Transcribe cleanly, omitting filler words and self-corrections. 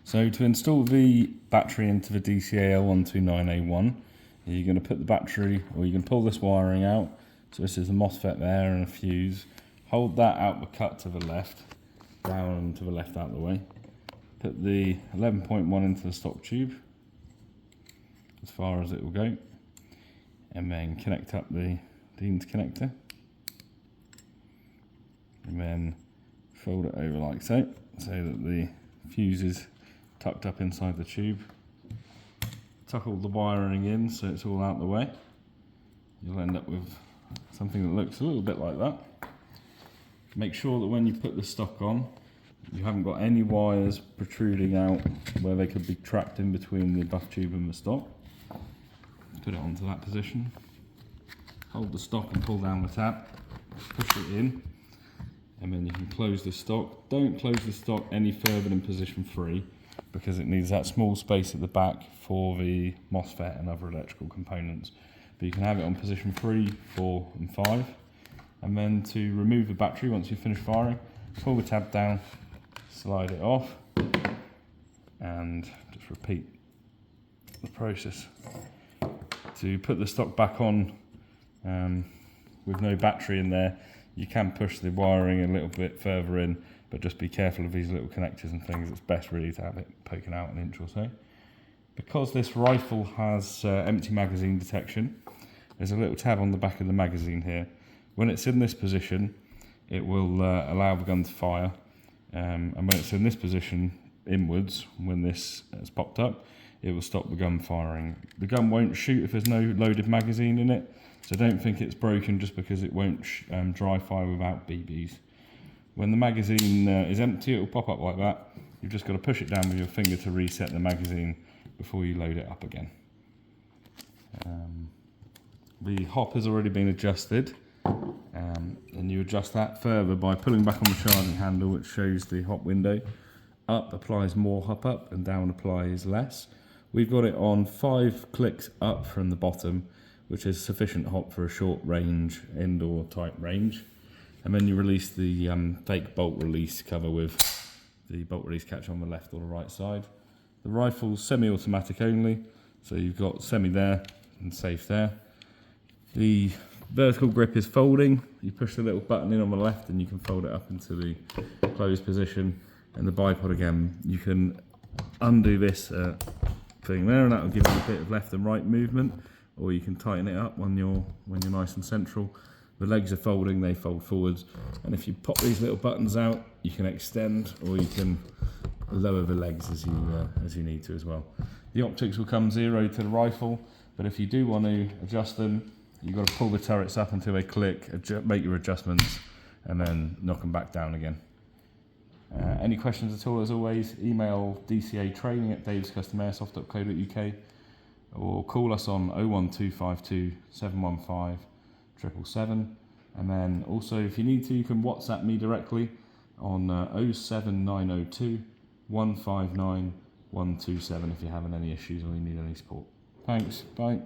So to install the battery into the DCA L129A1, you're going to put the battery, or you can pull this wiring out. So this is a MOSFET there and a fuse. Hold that out the cut to the left, down to the left out of the way. Put the 11.1 into the stock tube, as far as it will go. And then connect up the Dean's connector. And then fold it over like so, so that the fuse is tucked up inside the tube. Tuck all the wiring in so it's all out the way. You'll end up with something that looks a little bit like that. Make sure that when you put the stock on, you haven't got any wires protruding out where they could be trapped in between the buff tube and the stock. Put it onto that position. Hold the stock and pull down the tab. Push it in, and then you can close the stock. Don't close the stock any further than position 3, because it needs that small space at the back for the MOSFET and other electrical components. But you can have it on position 3, 4 and 5. And then to remove the battery once you've finished firing, pull the tab down, slide it off, and just repeat the process. To put the stock back on with no battery in there, you can push the wiring a little bit further in, but just be careful of these little connectors and things. It's best really to have it poking out an inch or so. Because this rifle has empty magazine detection, there's a little tab on the back of the magazine here. When it's in this position, it will allow the gun to fire, and when it's in this position inwards, when this has popped up, it will stop the gun firing. The gun won't shoot if there's no loaded magazine in it, so don't think it's broken just because it won't dry fire without BBs. When the magazine is empty, it will pop up like that. You've just got to push it down with your finger to reset the magazine before you load it up again. The hop has already been adjusted, and you adjust that further by pulling back on the charging handle, which shows the hop window. Up applies more hop up, and down applies less. We've got it on 5 clicks up from the bottom, which is sufficient hop for a short range, indoor type range. And then you release the fake bolt release cover with the bolt release catch on the left or the right side. The rifle's semi-automatic only, so you've got semi there and safe there. The vertical grip is folding. You push the little button in on the left and you can fold it up into the closed position. And the bipod again, you can undo this thing there, and that will give you a bit of left and right movement, or you can tighten it up when you're nice and central. The legs are folding, they fold forwards, and if you pop these little buttons out, you can extend, or you can lower the legs as you need to as well. The optics will come 0 to the rifle, but if you do want to adjust them, you've got to pull the turrets up until they click, make your adjustments, and then knock them back down again. Any questions at all, as always, email dcatraining@davescustomairsoft.co.uk or call us on 01252 715 777. And then also, if you need to, you can WhatsApp me directly on 07902 159 127 if you're having any issues or you need any support. Thanks, bye.